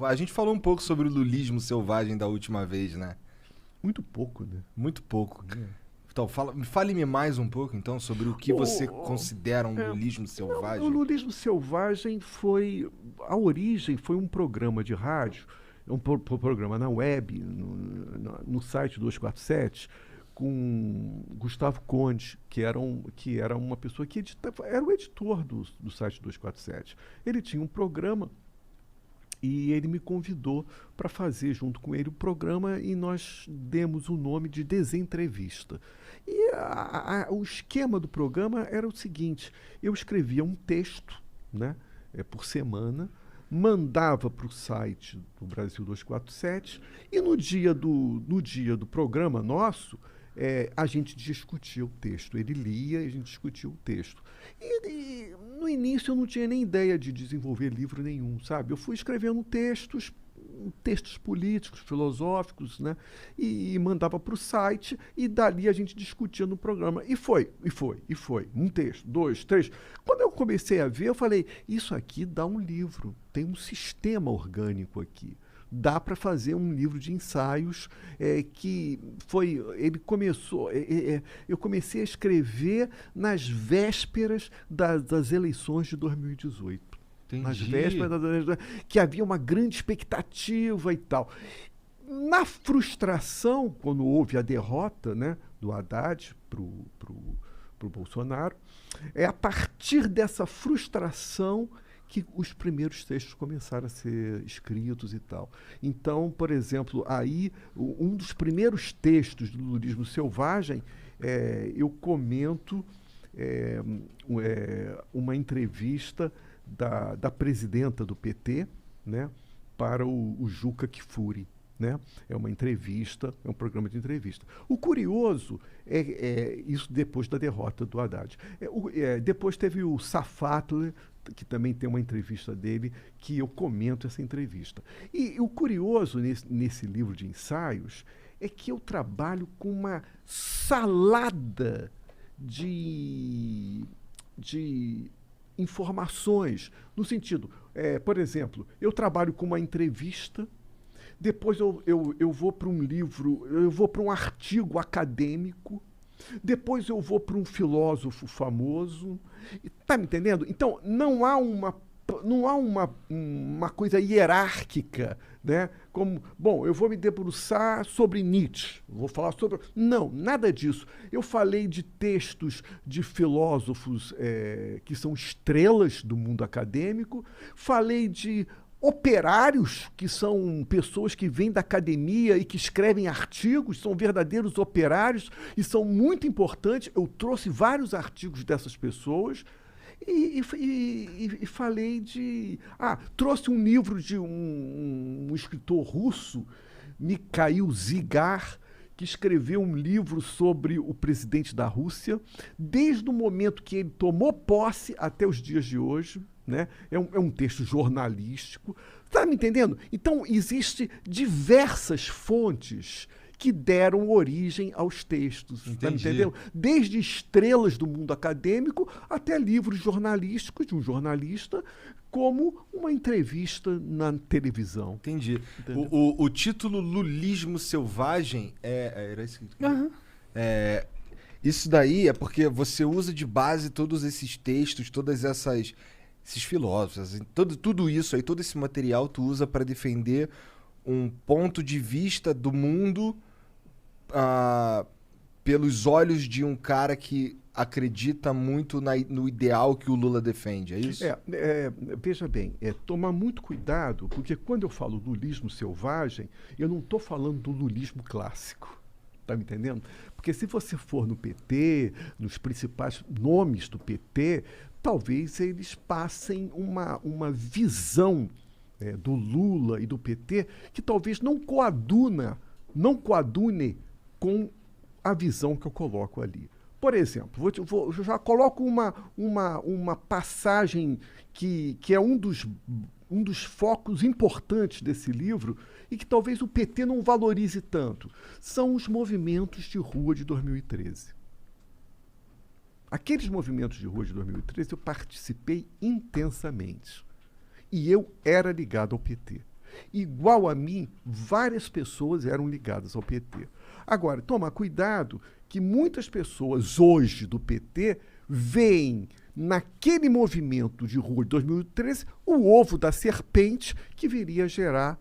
A gente falou um pouco sobre o lulismo selvagem da última vez, né? Muito pouco, né? Muito pouco. Então, fale-me mais um pouco, então, sobre o que você considera um lulismo Não, o selvagem. lulismo selvagem foi... A origem foi um programa de rádio, programa na web, no site 247, com Gustavo Conde, que era uma pessoa que era o editor do site 247. Ele tinha um programa e ele me convidou para fazer junto com ele o programa e nós demos o nome de Desentrevista. E o esquema do programa era o seguinte: eu escrevia um texto, né, por semana, mandava para o site do Brasil 247 e no dia do programa nosso, a gente discutia o texto. Ele lia e a gente discutia o texto. E no início eu não tinha nem ideia de desenvolver livro nenhum, sabe? Eu fui escrevendo textos políticos, filosóficos, né? E mandava para o site e dali a gente discutia no programa. E foi. Um texto, dois, três. Quando eu comecei a ver, eu falei, isso aqui dá um livro, tem um sistema orgânico aqui. Dá para fazer um livro de ensaios que foi... Ele começou... eu comecei a escrever nas vésperas das eleições de 2018. Entendi. Nas vésperas das eleições, que havia uma grande expectativa e tal. Na frustração, quando houve a derrota, né, do Haddad pro Bolsonaro, é a partir dessa frustração que os primeiros textos começaram a ser escritos e tal. Então, por exemplo, aí um dos primeiros textos do lulismo selvagem, eu comento uma entrevista da presidenta do PT, né, para o Juca Kfouri. Né? É uma entrevista, é um programa de entrevista. O curioso é isso depois da derrota do Haddad. Depois teve o Safatler, que também tem uma entrevista dele, que eu comento essa entrevista. E o curioso nesse livro de ensaios é que eu trabalho com uma salada de informações, no sentido, por exemplo, eu trabalho com uma entrevista. Depois eu vou para um livro, eu vou para um artigo acadêmico, depois eu vou para um filósofo famoso. Está me entendendo? Então, não há uma coisa hierárquica, né? Como, bom, eu vou me debruçar sobre Nietzsche, vou falar sobre... Não, nada disso. Eu falei de textos de filósofos que são estrelas do mundo acadêmico, falei de operários, que são pessoas que vêm da academia e que escrevem artigos, são verdadeiros operários e são muito importantes. Eu trouxe vários artigos dessas pessoas e falei de... trouxe um livro de um escritor russo, Mikhail Zygar, que escreveu um livro sobre o presidente da Rússia, desde o momento que ele tomou posse até os dias de hoje. Né? É um texto jornalístico. Está me entendendo? Então, existem diversas fontes que deram origem aos textos. Está me entendendo? Desde estrelas do mundo acadêmico até livros jornalísticos de um jornalista, como uma entrevista na televisão. Entendi. O título Lulismo Selvagem era isso que... Uhum. Isso daí é porque você usa de base todos esses textos, todas esses filósofos, assim, tudo isso aí, todo esse material tu usa para defender um ponto de vista do mundo pelos olhos de um cara que acredita muito no ideal que o Lula defende, é isso? Veja bem, tomar muito cuidado, porque quando eu falo lulismo selvagem, eu não estou falando do lulismo clássico. Está me entendendo? Porque se você for no PT, nos principais nomes do PT, talvez eles passem uma visão do Lula e do PT que talvez não coadune com a visão que eu coloco ali. Por exemplo, eu já coloco uma passagem que é um dos focos importantes desse livro e que talvez o PT não valorize tanto. São os movimentos de rua de 2013. Aqueles movimentos de rua de 2013 eu participei intensamente. E eu era ligado ao PT. Igual a mim, várias pessoas eram ligadas ao PT. Agora, toma cuidado que muitas pessoas hoje do PT veem naquele movimento de rua de 2013 o ovo da serpente que viria a gerar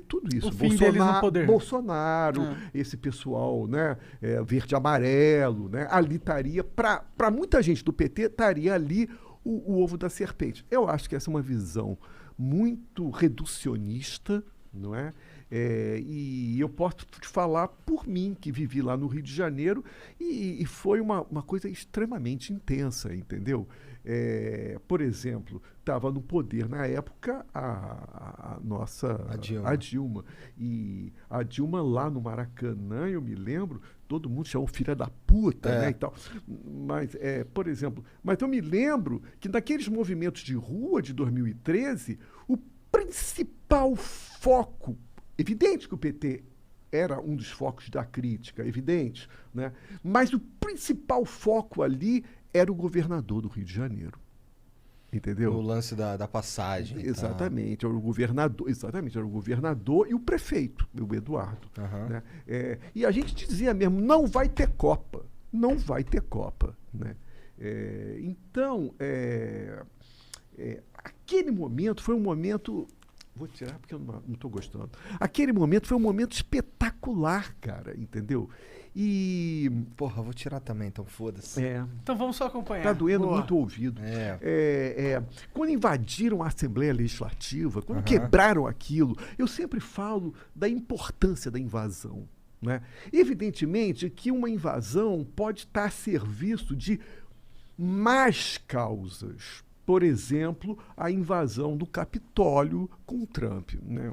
tudo isso. O fim deles no poder. Bolsonaro, esse pessoal, né, verde e amarelo, né, ali estaria, para muita gente do PT, estaria ali o ovo da serpente. Eu acho que essa é uma visão muito reducionista, não é? E eu posso te falar por mim, que vivi lá no Rio de Janeiro, e foi uma coisa extremamente intensa, entendeu? Por exemplo, estava no poder na época a Dilma. E a Dilma lá no Maracanã, eu me lembro, todo mundo chamou filha da puta, né, e tal. Mas, por exemplo, mas eu me lembro que naqueles movimentos de rua de 2013, o principal foco, evidente que o PT era um dos focos da crítica, evidente, né? Mas o principal foco ali era o governador do Rio de Janeiro. Entendeu? O lance da passagem. Exatamente, era o governador, era o governador e o prefeito, o Eduardo. Né? E a gente dizia mesmo, não vai ter Copa. Não vai ter Copa. Né? Então, aquele momento foi um momento... Vou tirar porque eu não estou gostando. Aquele momento foi um momento espetacular, cara, entendeu? E... Porra, vou tirar também, então foda-se. Então vamos só acompanhar. Tá doendo muito o ouvido. Quando invadiram a Assembleia Legislativa, quando quebraram aquilo, eu sempre falo da importância da invasão. Né? Evidentemente que uma invasão pode estar a serviço de más causas. Por exemplo, a invasão do Capitólio com o Trump. Né?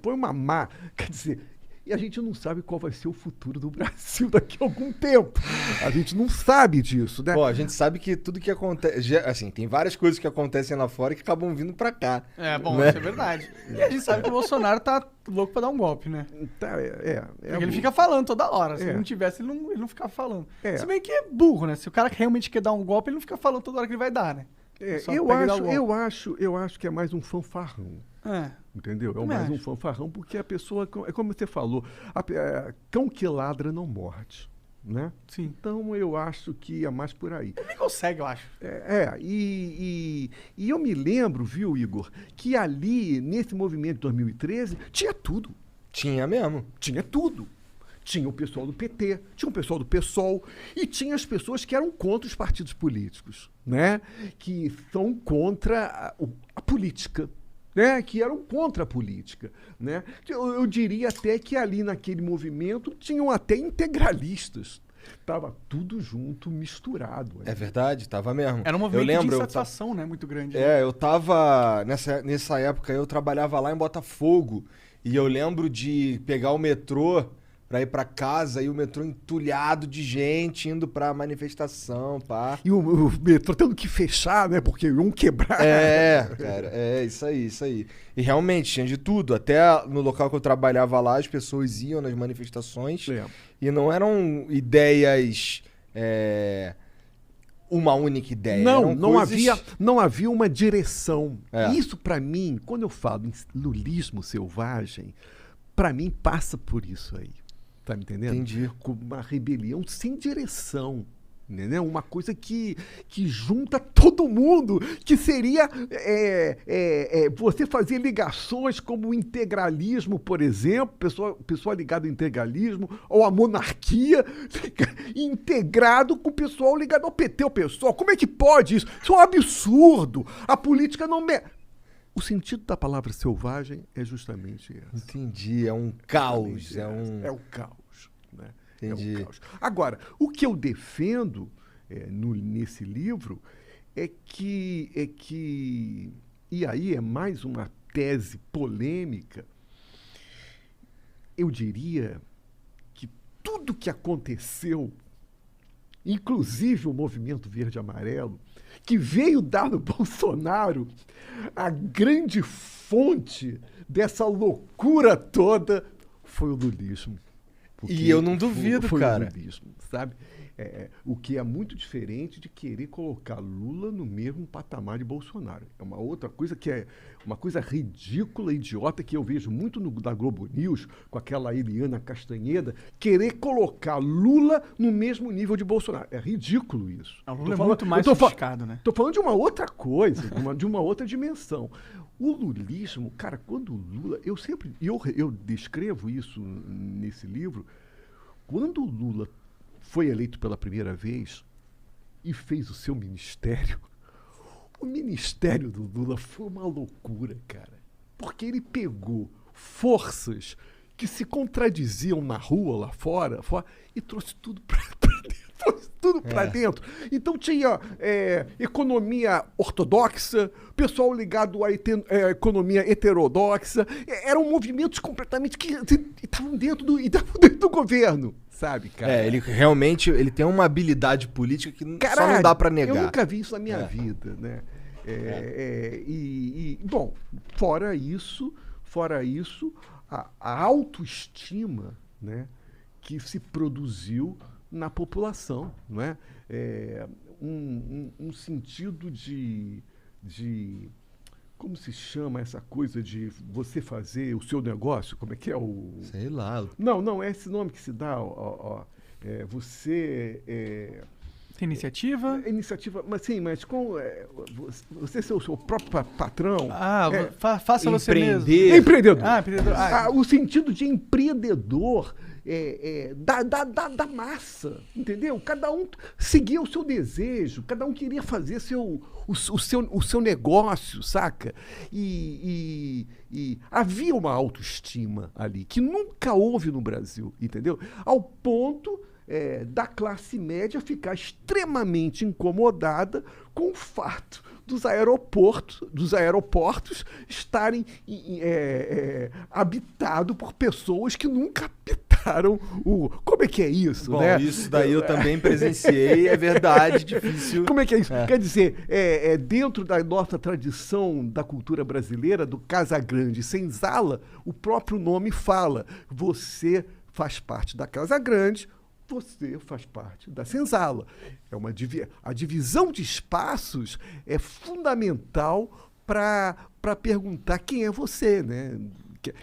Foi uma má... Quer dizer, e a gente não sabe qual vai ser o futuro do Brasil daqui a algum tempo. A gente não sabe disso, né? Pô, a gente sabe que tudo que acontece... Assim, tem várias coisas que acontecem lá fora que acabam vindo pra cá. Né? Isso é verdade. E a gente sabe que o Bolsonaro tá louco pra dar um golpe, né? Porque ele fica falando toda hora. Se ele não tivesse, ele não ficava falando. Se bem que é burro, né? Se o cara realmente quer dar um golpe, ele não fica falando toda hora que ele vai dar, né? Eu acho que é mais um fanfarrão. Entendeu? É mais um fanfarrão, porque a pessoa, é como você falou, cão que ladra não morde. Né? Sim. Então eu acho que é mais por aí. Ele nem consegue, eu acho. E eu me lembro, viu, Igor, que ali, nesse movimento de 2013, tinha tudo. Tinha mesmo. Tinha tudo. Tinha o pessoal do PT, tinha o pessoal do PSOL e tinha as pessoas que eram contra os partidos políticos, né? Que são contra a política, né? Que eram contra a política, né? Eu diria até que ali naquele movimento tinham até integralistas. Tava tudo junto, misturado. É verdade, tava mesmo. Era um movimento de insatisfação, né? Muito grande. Eu tava... Nessa época eu trabalhava lá em Botafogo e eu lembro de pegar o metrô pra ir pra casa e o metrô entulhado de gente indo pra manifestação, pá. E o metrô tendo que fechar, né? Porque iam quebrar. Cara, isso aí. E realmente tinha de tudo. Até no local que eu trabalhava lá, as pessoas iam nas manifestações e não eram ideias... uma única ideia. Não havia uma direção. Isso, pra mim, quando eu falo em lulismo selvagem, pra mim passa por isso aí. Tá me entendendo? Entendi. Com uma rebelião sem direção. Entendeu? Uma coisa que junta todo mundo, que seria você fazer ligações como o integralismo, por exemplo, pessoa ligada ao integralismo, ou a monarquia, integrado com o pessoal ligado ao PT, ao PSOL. Como é que pode isso? Isso é um absurdo. A política não... O sentido da palavra selvagem é justamente esse. Entendi, é um caos. É o caos, né? Entendi. É o caos. Agora, o que eu defendo nesse livro é que... E aí é mais uma tese polêmica. Eu diria que tudo que aconteceu, inclusive o movimento verde e amarelo, que veio dar no Bolsonaro a grande fonte dessa loucura toda foi o lulismo. E eu não duvido, foi cara. O lulismo, sabe? O que é muito diferente de querer colocar Lula no mesmo patamar de Bolsonaro. É uma outra coisa que é uma coisa ridícula, idiota, que eu vejo muito da Globo News, com aquela Eliana Castanheda, querer colocar Lula no mesmo nível de Bolsonaro. É ridículo isso. O Lula é muito mais sofisticado, né? Estou falando de uma outra coisa, de uma outra dimensão. O lulismo, cara, quando o Lula... Eu descrevo isso nesse livro. Quando o Lula foi eleito pela primeira vez e fez o seu ministério, o ministério do Lula foi uma loucura, cara. Porque ele pegou forças que se contradiziam na rua, lá fora e trouxe tudo para dentro. Tudo para dentro. Então tinha economia ortodoxa, pessoal ligado à economia heterodoxa. Eram movimentos completamente que estavam dentro do governo, sabe, cara? Ele realmente tem uma habilidade política que só não dá para negar. Eu nunca vi isso na minha vida, né? Bom, fora isso, a autoestima, né, que se produziu na população, não é? Um sentido de como se chama essa coisa de você fazer o seu negócio? Como é que é o... Sei lá. Não, é esse nome que se dá. Você... Tem iniciativa? Iniciativa, mas sim, mas com você ser o seu próprio patrão. Faça você mesmo. Empreendedor. Empreendedor. O sentido de empreendedor da massa, entendeu? Cada um seguia o seu desejo, cada um queria fazer o seu negócio, saca? E havia uma autoestima ali que nunca houve no Brasil, entendeu? Ao ponto da classe média ficar extremamente incomodada com o fato dos aeroportos estarem habitados por pessoas que nunca habitaram Como é que é isso, Bom, né? Isso daí eu também presenciei, é verdade, difícil. Como é que é isso? Quer dizer, dentro da nossa tradição da cultura brasileira, do Casagrande Senzala, o próprio nome fala, você faz parte da Casa Grande, você faz parte da Senzala. A divisão de espaços é fundamental para perguntar quem é você, né?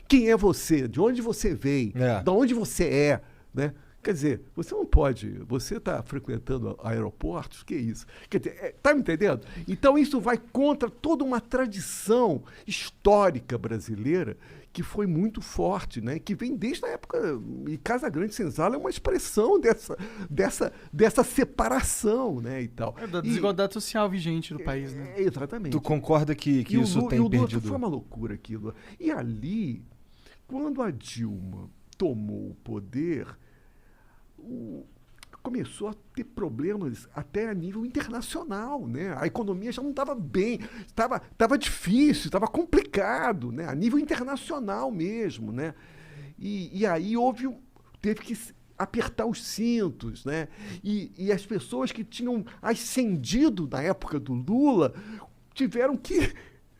Quem é você? De onde você veio? De onde você é? Né? Quer dizer, você não pode... Você está frequentando aeroportos? Que isso? Quer dizer, tá me entendendo? Então isso vai contra toda uma tradição histórica brasileira que foi muito forte, né? Que vem desde a época... E Casa Grande Senzala é uma expressão dessa separação, né? E tal. Da desigualdade social vigente do país, né? Exatamente. Tu concorda que isso tem perdido? Foi uma loucura aquilo. E ali, quando a Dilma tomou o poder... começou a ter problemas até a nível internacional, né? A economia já não estava bem, estava difícil, estava complicado, né? A nível internacional mesmo, né? E aí teve que apertar os cintos, né? E as pessoas que tinham ascendido na época do Lula tiveram que...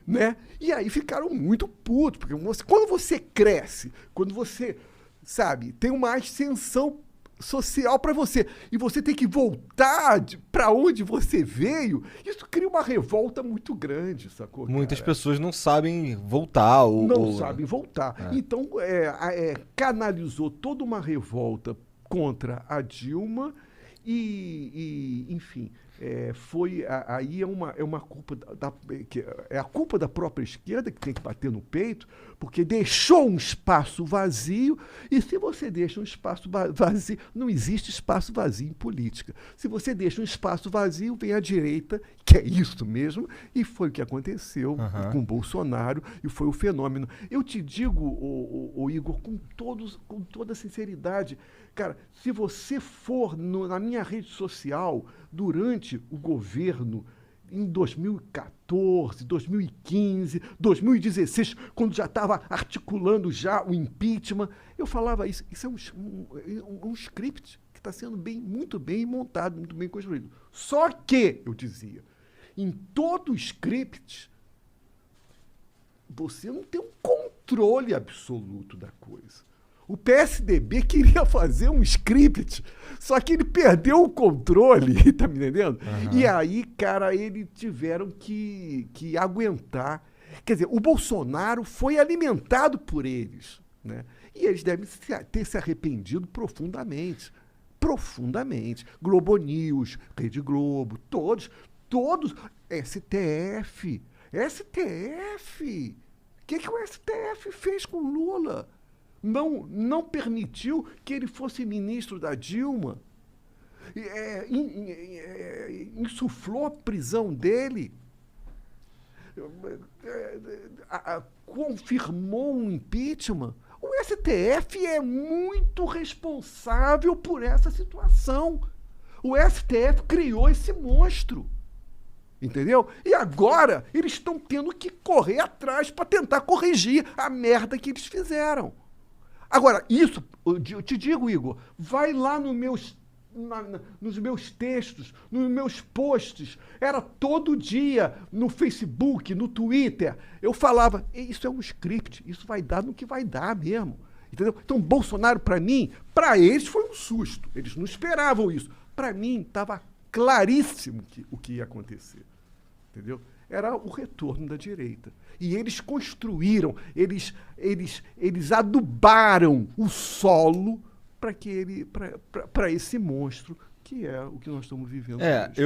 Né? E aí ficaram muito putos, porque quando você cresce, quando você, sabe, tem uma ascensão social para você e você tem que voltar para onde você veio, isso cria uma revolta muito grande, sacou? Muitas pessoas não sabem voltar. Não sabem voltar. Então, canalizou toda uma revolta contra a Dilma e enfim... aí é uma culpa a culpa da própria esquerda, que tem que bater no peito, porque deixou um espaço vazio, e se você deixa um espaço vazio, não existe espaço vazio em política. Se você deixa um espaço vazio, vem a direita, que é isso mesmo, e foi o que aconteceu com Bolsonaro, e foi o fenômeno. Eu te digo, Igor, com toda sinceridade, cara, se você for na minha rede social durante o governo em 2014, 2015, 2016, quando já estava articulando já o impeachment, eu falava isso. Isso é um script que está sendo muito bem montado, muito bem construído. Só que, eu dizia, em todo script, você não tem um controle absoluto da coisa. O PSDB queria fazer um script, só que ele perdeu o controle, tá me entendendo? Uhum. E aí, cara, eles tiveram que aguentar. Quer dizer, o Bolsonaro foi alimentado por eles, né? E eles devem ter se arrependido profundamente. Profundamente. Globo News, Rede Globo, todos. STF. O que o STF fez com Lula? Não permitiu que ele fosse ministro da Dilma. Insuflou a prisão dele. Confirmou um impeachment. O STF é muito responsável por essa situação. O STF criou esse monstro. Entendeu? E agora eles estão tendo que correr atrás para tentar corrigir a merda que eles fizeram. Agora, isso, eu te digo, Igor, vai lá nos meus textos, nos meus posts, era todo dia no Facebook, no Twitter, eu falava, isso é um script, isso vai dar no que vai dar mesmo. Entendeu? Então, Bolsonaro, para mim, para eles foi um susto, eles não esperavam isso. Para mim, estava claríssimo o que ia acontecer. Entendeu? Era o retorno da direita. E eles construíram, eles adubaram o solo para esse monstro que é o que nós estamos vivendo hoje.